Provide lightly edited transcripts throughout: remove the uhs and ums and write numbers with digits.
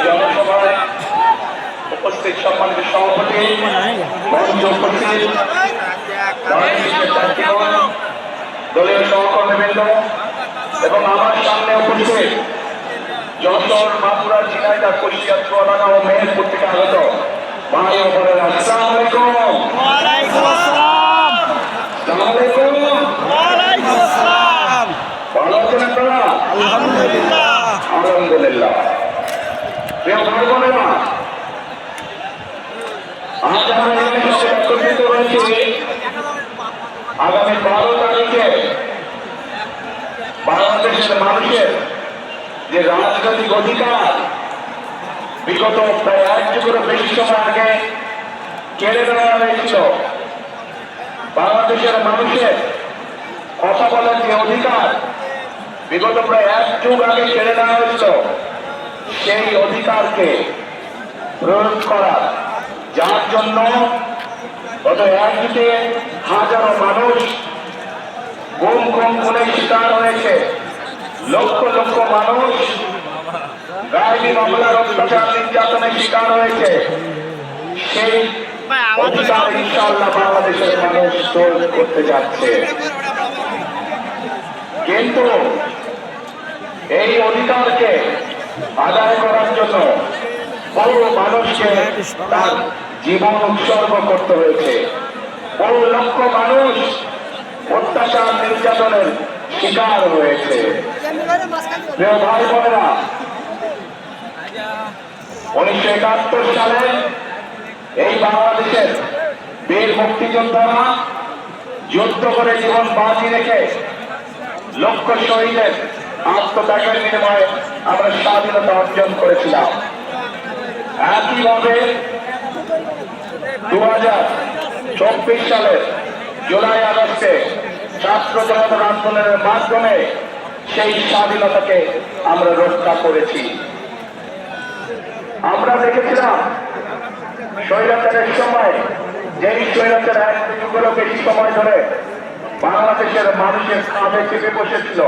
জনসভায় উপস্থিত সম্মানিত সভাপতি, মঞ্চ উপস্থিত দলীয় সহকর্মীবৃন্দ এবং আমার সামনে উপস্থিত যশোর, মাগুরা, ঝিনাইদহ, কুষ্টিয়া, চুয়াডাঙ্গা ও মেহেরপুর থেকে আগত ভাই ও বোনেরা, আসসালামু আলাইকুম। ভালো আছেন আপনারা? আলহামদুলিল্লাহ। প্রিয় ভাই বোনেরা, আজ আমরা একত্রিত হয়েছি আগামী 12 তারিখে বাংলাদেশের মানুষের যে রাজনৈতিক অধিকার বিগত প্রায় 1 যুগেরও বেশি সময় আগে কেড়ে নেওয়া হয়েছিল, বাংলাদেশের মানুষের কথা বলার যে অধিকার বিগত প্রায় 1 যুগ আগে কেড়ে নেওয়া হয়েছিল, সেই অধিকারকে প্রয়োগ করা, যার জন্য গত 1 যুগে হাজারো মানুষ গুম খুনের শিকার হয়েছে, লক্ষ লক্ষ মানুষ গায়েবী মামলার অত্যাচার নির্যাতনের শিকার হয়েছে। সেই অধিকার ইনশাআল্লাহ বাংলাদেশের মানুষ প্রয়োগ করতে যাচ্ছে। কিন্তু এই অধিকারকে আদায় করার জন্য বহু মানুষকে তার জীবন উৎসর্গ করতে হয়েছে। বহু লক্ষ মানুষ অত্যাচার নির্যাতনের শিকার হয়েছে। প্রিয় ভাই বোনেরা, 1971 সালে এই বাংলাদেশের বীর মুক্তিযোদ্ধারা যুদ্ধ করে জীবন বাজি রেখে লক্ষ শহীদের আত্মত্যাগের বিনিময়ে আমরা স্বাধীনতা অর্জন করেছিলাম। একইভাবে 2024 সালের জুলাই আগস্টে ছাত্র জনতার আন্দোলনের মাধ্যমে সেই স্বাধীনতাকে আমরা রক্ষা করেছি। আমরা দেখেছিলাম স্বৈরাচারের সময়, যেই স্বৈরাচার 1 যুগেরও বেশি সময় ধরে বাংলাদেশের মানুষের কাঁধে চেপে বসেছিল,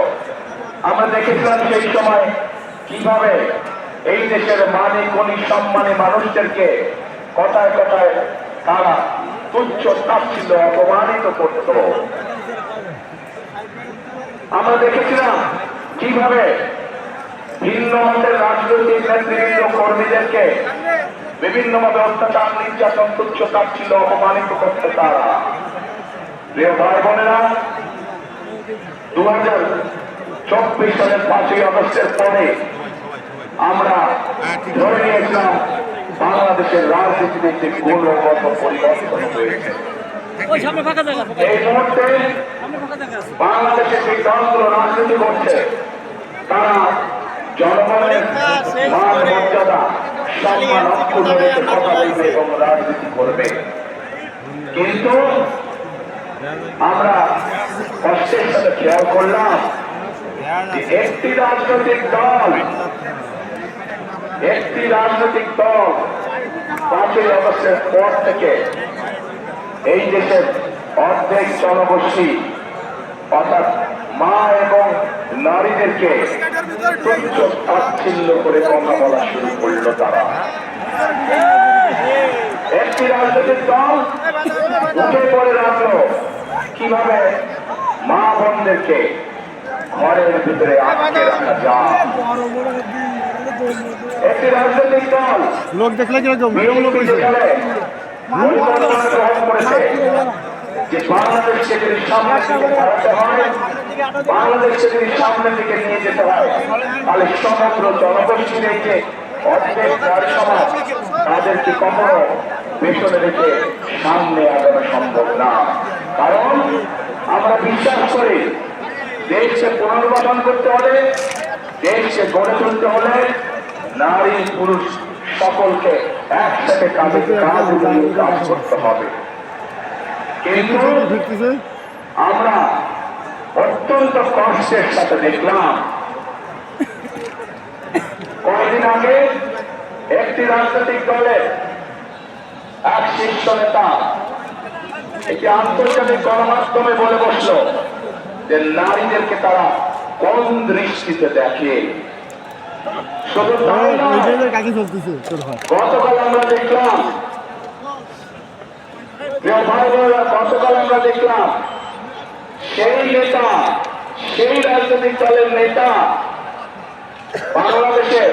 আমরা দেখেছিলাম সেই সময় কিভাবে এই দেশের মানি গণি সম্মানী মানুষদেরকে কথায় কথায় তারা তুচ্ছ তাচ্ছিল্য অপমানিত করত। আমরা দেখেছিলাম কিভাবে ভিন্ন মতের রাজনৈতিক নেতৃবৃন্দ কর্মীদেরকে বিভিন্নভাবে অত্যাচার নির্যাতন তুচ্ছ তাচ্ছিল্য অপমানিত করতে তারা। প্রিয় ভাই বোনেরা, 2024 সালের 5ই আগস্টের পরে আমরা ধরে নিয়েছিলাম বাংলাদেশের রাজনীতিতে একটি গুণগত পরিবর্তন হয়েছে। এই মুহূর্তে বাংলাদেশের যে দলগুলো রাজনীতি করছে, তারা জনগণের মান মর্যাদা সম্মান অক্ষুণ্ণ রেখে কথা বলবে এবং রাজনীতি করবে। কিন্তু আমরা কষ্টের সাথে খেয়াল করলাম যে একটি রাজনৈতিক দল 5ই আগস্টের পর থেকে এই দেশের অর্ধেক জনগোষ্ঠী অর্থাৎ মা এবং নারীদেরকে তুচ্ছ তাচ্ছিল্য করে কথা বলা শুরু করল। তারা একটি রাজনৈতিক দল উঠে পড়ে রাখলো কিভাবে মা বোনদেরকে ঘরের ভিতরে আটকে রাখা যায়। একটি রাজনৈতিক দল লোক দেখলে গ্রহণ করেছে যে বাংলাদেশকে যদি সামনের দিকে বাড়াতে হয়, বাংলাদেশকে যদি সামনের দিকে নিয়ে যেতে হয়, তাহলে সমগ্র জনগোষ্ঠীর এই যে অর্ধেক সমাজ, তাদেরকে কখনো পেছনে রেখে সামনে আগানো সম্ভব না। কারণ আমরা বিশ্বাস করি দেশকে পুনর্গঠন করতে হলে, দেশকে গড়ে তুলতে হলে নারী পুরুষ সকলকে একসাথে কাঁধে কাঁধ মিলিয়ে কাজ করতে হবে। কিন্তু আমরা অত্যন্ত কষ্টের সাথে দেখলাম কয়েকদিন আগে একটি রাজনৈতিক দলের এক শীর্ষ নেতা একটি আন্তর্জাতিক গণমাধ্যমে বলে বসল যে নারীদেরকে তারা কোন দৃষ্টিতে দেখে। শুধু তাই নয়, গতকাল আমরা দেখলাম, প্রিয় ভাই বোনেরা, গতকাল আমরা দেখলাম সেই নেতা, সেই রাজনৈতিক দলের নেতা বাংলাদেশের